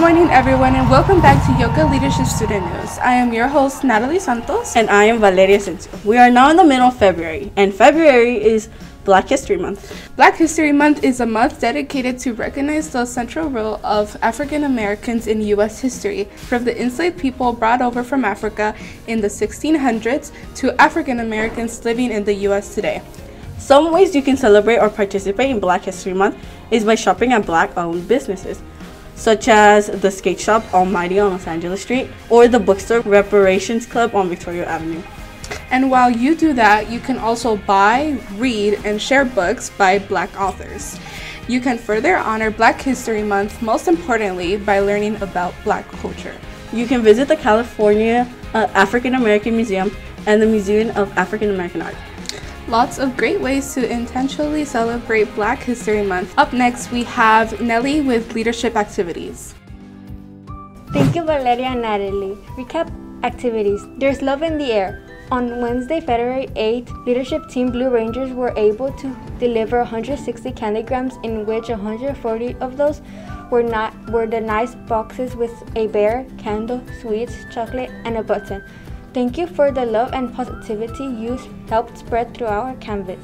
morning, everyone, and welcome back to YOKA Leadership Student News. I am your host, Natalie Santos. And I am Valeria Asensio. We are now in the middle of February, and February is Black History Month. Black History Month is a month dedicated to recognize the central role of African Americans in U.S. history, from the enslaved people brought over from Africa in the 1600s to African Americans living in the U.S. today. Some ways you can celebrate or participate in Black History Month is by shopping at Black-owned businesses, such as the skate shop Almighty on Los Angeles Street or the bookstore Reparations Club on Victoria Avenue. And while you do that, you can also buy, read, and share books by Black authors. You can further honor Black History Month, most importantly, by learning about Black culture. You can visit the California African American Museum and the Museum of African American Art. Lots of great ways to intentionally celebrate Black History Month. Up next, we have Nelly with leadership activities. Thank you, Valeria and Natalie. Recap activities. There's love in the air. On Wednesday, February 8th, Leadership Team Blue Rangers were able to deliver 160 candygrams, in which 140 of those were the nice boxes with a bear, candle, sweets, chocolate, and a button. Thank you for the love and positivity you helped spread through our canvas.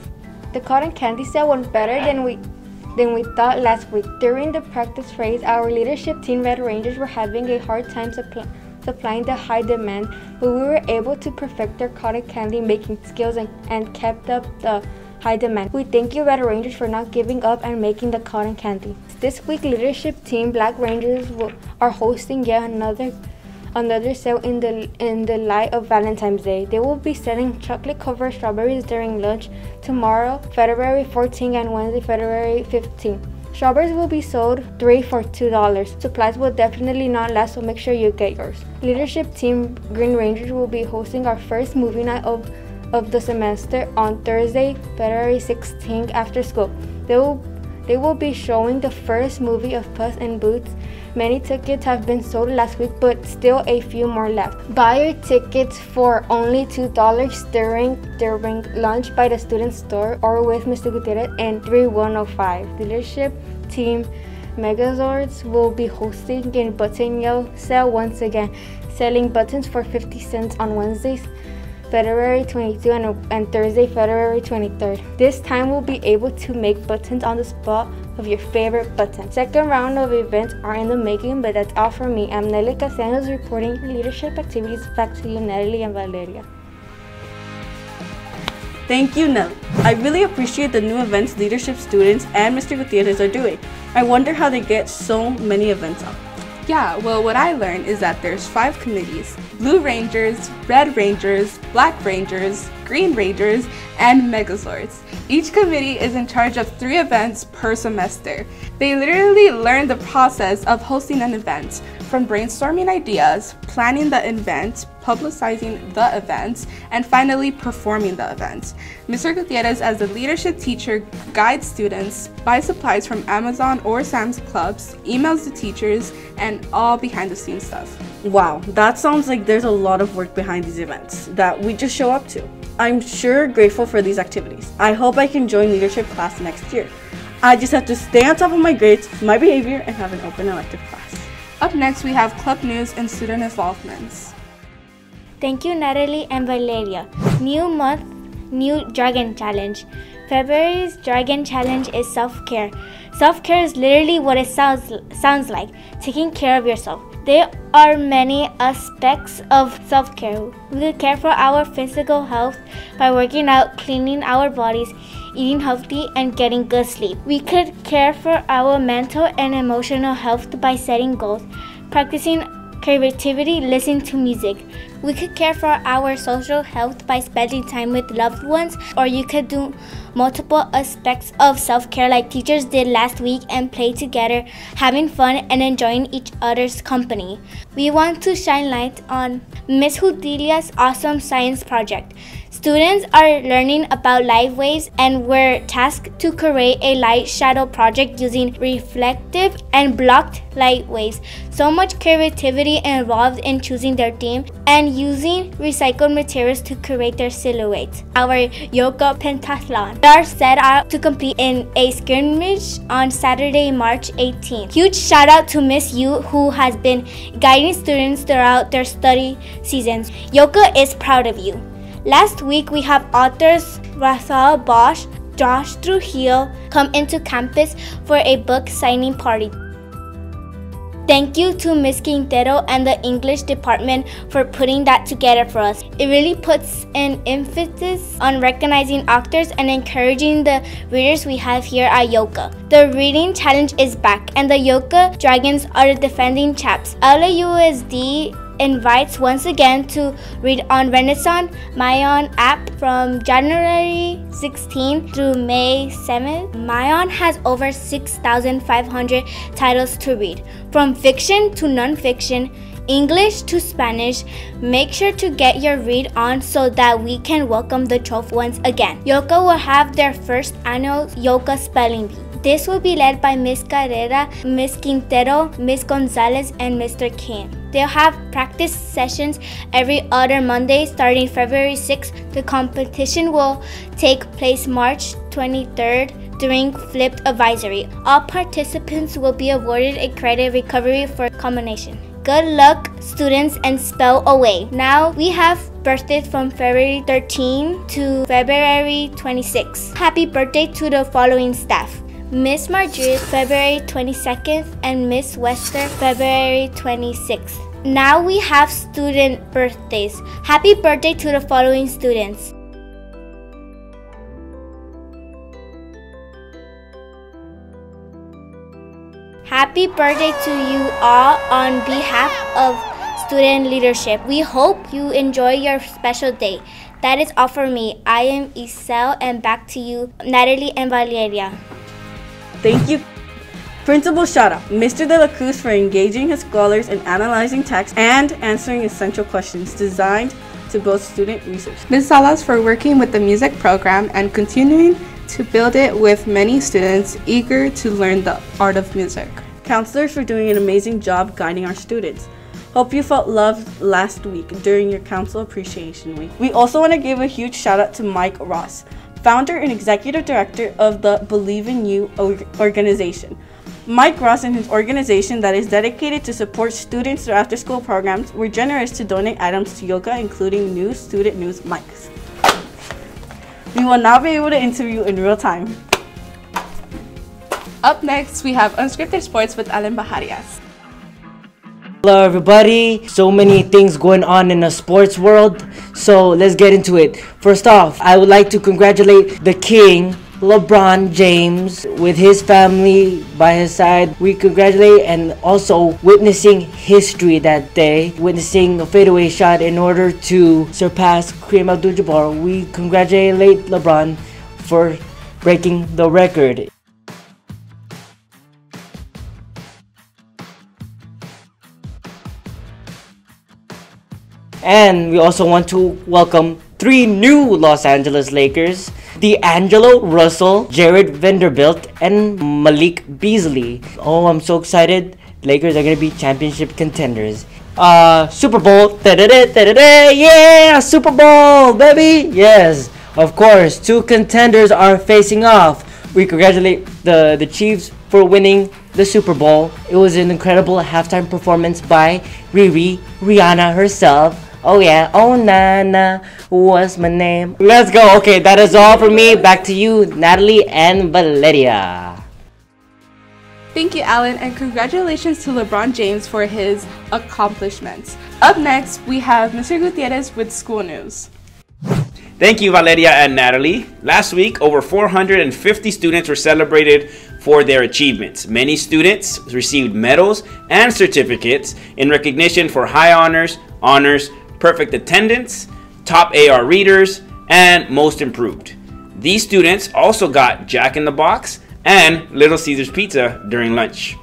The cotton candy sale went better than we thought last week. During the practice phase, our leadership team Red Rangers were having a hard time supplying the high demand, but we were able to perfect their cotton candy making skills and kept up the high demand. We thank you, Red Rangers, for not giving up and making the cotton candy. This week, leadership team Black Rangers are hosting yet another sale in the light of Valentine's Day. They will be selling chocolate-covered strawberries during lunch tomorrow, February 14th, and Wednesday, February 15th. Strawberries will be sold 3 for $2. Supplies will definitely not last, so make sure you get yours. Leadership Team Green Rangers will be hosting our first movie night of the semester on Thursday, February 16th after school. They will be showing the first movie of Puss in Boots. Many tickets have been sold last week, but still a few more left. Buy your tickets for only $2 during lunch by the student store or with Mr. Gutierrez in 3105. Leadership Team Megazords will be hosting a button yell sale once again, selling buttons for 50 cents on Wednesdays, February 22 and Thursday, February 23rd. This time we'll be able to make buttons on the spot of your favorite button. Second round of events are in the making, but that's all from me. I'm Nelly Casanos reporting your leadership activities. Back to you, Natalie and Valeria. Thank you, Nelly. I really appreciate the new events leadership students and Mr. Gutierrez are doing. I wonder how they get so many events up. Yeah, well, what I learned is that there's 5 committees: Blue Rangers, Red Rangers, Black Rangers, Green Rangers, and Megazords. Each committee is in charge of 3 events per semester. They literally learn the process of hosting an event, from brainstorming ideas, planning the event, publicizing the event, and finally performing the event. Mr. Gutierrez, as the leadership teacher, guides students, buys supplies from Amazon or Sam's Clubs, emails the teachers, and all behind the scenes stuff. Wow, that sounds like there's a lot of work behind these events that we just show up to. I'm sure grateful for these activities. I hope I can join leadership class next year. I just have to stay on top of my grades, my behavior, and have an open elective class. Up next, we have club news and student involvements. Thank you, Natalie and Valeria. New month, new Dragon Challenge. February's Dragon Challenge is self-care. Self-care is literally what it sounds like, taking care of yourself. There are many aspects of self-care. We could care for our physical health by working out, cleaning our bodies, eating healthy, and getting good sleep. We could care for our mental and emotional health by setting goals, practicing creativity, listening to music. We could care for our social health by spending time with loved ones, or you could do multiple aspects of self-care like teachers did last week and play together, having fun and enjoying each other's company. We want to shine light on Miss Hudilia's awesome science project. Students are learning about light waves and were tasked to create a light shadow project using reflective and blocked light waves. So much creativity involved in choosing their theme and using recycled materials to create their silhouettes. Our YOKA Pentathlon. They are set out to compete in a scrimmage on Saturday, March 18th. Huge shout out to Miss Yu, who has been guiding students throughout their study seasons. YOKA is proud of you. Last week, we have authors Rafael Bosch, Josh Trujillo come into campus for a book signing party. Thank you to Ms. Quintero and the English department for putting that together for us. It really puts an emphasis on recognizing authors and encouraging the readers we have here at YOKA. The reading challenge is back, and the YOKA Dragons are the defending champs. LAUSD invites once again to read on Renaissance Mayon app from January 16th through May 7th. Mayon has over 6,500 titles to read, from fiction to non-fiction, English to Spanish. Make sure to get your read on so that we can welcome the 12 ones again. YOKA will have their first annual YOKA Spelling Bee. This will be led by Ms. Carrera, Ms. Quintero, Ms. Gonzalez, and Mr. Kim. They'll have practice sessions every other Monday starting February 6th. The competition will take place March 23rd during Flipped Advisory. All participants will be awarded a credit recovery for combination. Good luck, students, and spell away. Now we have birthdays from February 13 to February 26. Happy birthday to the following staff: Miss Marjorie, February 22nd, and Miss Wester, February 26th. Now we have student birthdays. Happy birthday to the following students: happy birthday to you all on behalf of student leadership. We hope you enjoy your special day. That is all for me. I am Isel, and back to you, Natalie and Valeria. Thank you. Principal shout out Mr. De La Cruz for engaging his scholars in analyzing text and answering essential questions designed to build student research. Ms. Salas for working with the music program and continuing to build it with many students eager to learn the art of music. Counselors for doing an amazing job guiding our students. Hope you felt loved last week during your Council Appreciation Week. We also want to give a huge shout out to Mike Ross, founder and executive director of the Believe in You organization. Mike Ross and his organization that is dedicated to support students through after-school programs were generous to donate items to YOKA, including new student news mics. We will now be able to interview in real time. Up next, we have Unscripted Sports with Alan Baharias. Hello everybody, so many things going on in the sports world, so let's get into it. First off, I would like to congratulate the King, LeBron James, with his family by his side. We congratulate, and also witnessing history that day, witnessing a fadeaway shot in order to surpass Kareem Abdul-Jabbar. We congratulate LeBron for breaking the record. And we also want to welcome 3 new Los Angeles Lakers: D'Angelo Russell, Jared Vanderbilt, and Malik Beasley. Oh, I'm so excited. Lakers are going to be championship contenders. Super Bowl. Yeah, Super Bowl, baby. Yes, of course. 2 contenders are facing off. We congratulate the Chiefs for winning the Super Bowl. It was an incredible halftime performance by Rihanna herself. Oh yeah, oh Nana, what's my name? Let's go. Okay, that is all for me. Back to you, Natalie and Valeria. Thank you, Alan, and congratulations to LeBron James for his accomplishments. Up next, we have Mr. Gutierrez with school news. Thank you, Valeria and Natalie. Last week, over 450 students were celebrated for their achievements. Many students received medals and certificates in recognition for high honors, perfect attendance, top AR readers, and most improved. These students also got Jack in the Box and Little Caesars Pizza during lunch.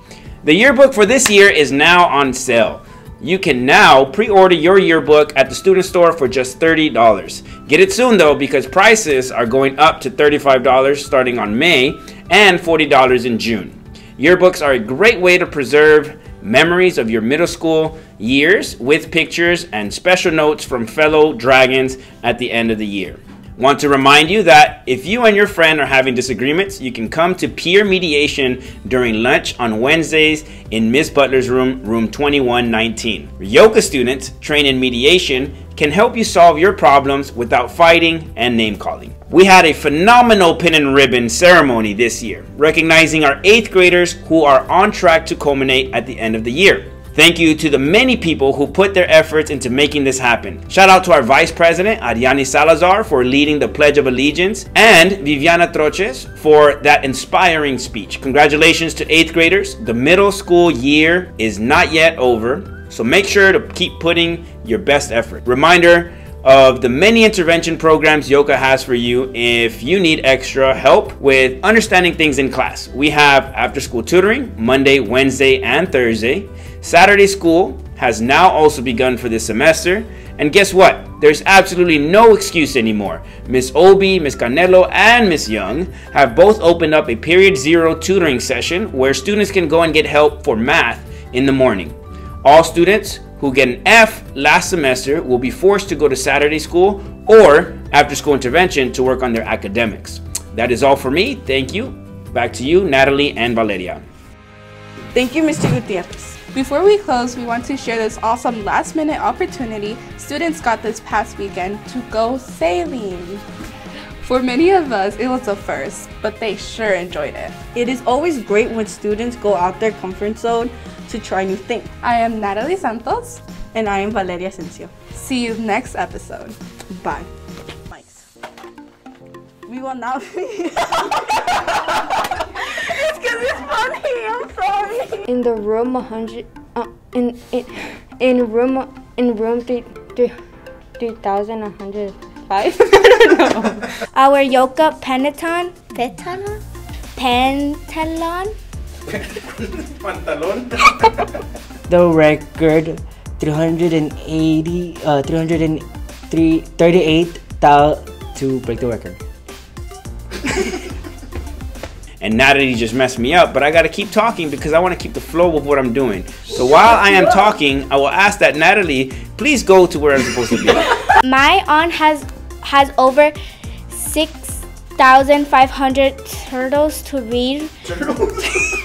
The yearbook for this year is now on sale. You can now pre-order your yearbook at the student store for just $30. Get it soon though, because prices are going up to $35 starting on May and $40 in June. Yearbooks are a great way to preserve memories of your middle school years with pictures and special notes from fellow Dragons at the end of the year. Want to remind you that if you and your friend are having disagreements, you can come to peer mediation during lunch on Wednesdays in Miss Butler's room, room 2119. YOKA students trained in mediation can help you solve your problems without fighting and name calling. We had a phenomenal pin and ribbon ceremony this year, recognizing our 8th graders who are on track to culminate at the end of the year. Thank you to the many people who put their efforts into making this happen. Shout out to our Vice President, Ariani Salazar, for leading the Pledge of Allegiance, and Viviana Troches for that inspiring speech. Congratulations to 8th graders. The middle school year is not yet over, so make sure to keep putting your best effort. Reminder of the many intervention programs YOKA has for you if you need extra help with understanding things in class. We have after-school tutoring, Monday, Wednesday, and Thursday. Saturday school has now also begun for this semester. And guess what? There's absolutely no excuse anymore. Miss Obi, Miss Canelo, and Miss Young have both opened up a period 0 tutoring session where students can go and get help for math in the morning. All students who get an F last semester will be forced to go to Saturday school or after school intervention to work on their academics. That is all for me. Thank you. Back to you, Natalie and Valeria. Thank you, Mr. Gutierrez. Before we close, we want to share this awesome last-minute opportunity students got this past weekend to go sailing. For many of us, it was a first, but they sure enjoyed it. It is always great when students go out their comfort zone to try new things. I am Natalie Santos. And I am Valeria Asensio. See you next episode. Bye. We will now be... It's because it's funny, I'm sorry. In the room 100, in room 3105. I don't know. Our YOKA Pentathlon. Pantalon. The record 338,000 to break the record. And Natalie just messed me up, but I gotta keep talking because I want to keep the flow of what I'm doing. So while I am talking, I will ask that Natalie please go to where I'm supposed to be. My aunt has over 6,500 turtles to read.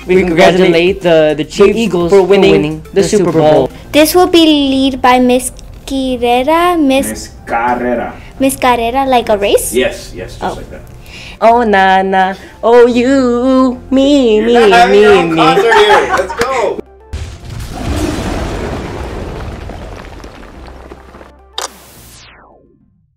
We congratulate the Chiefs Eagles for winning the Super Bowl. This will be led by Miss Carrera. Miss Carrera. Miss Carrera, like a race? Yes, just like that. Oh, Nana. Oh, you. Me. Concert here. Let's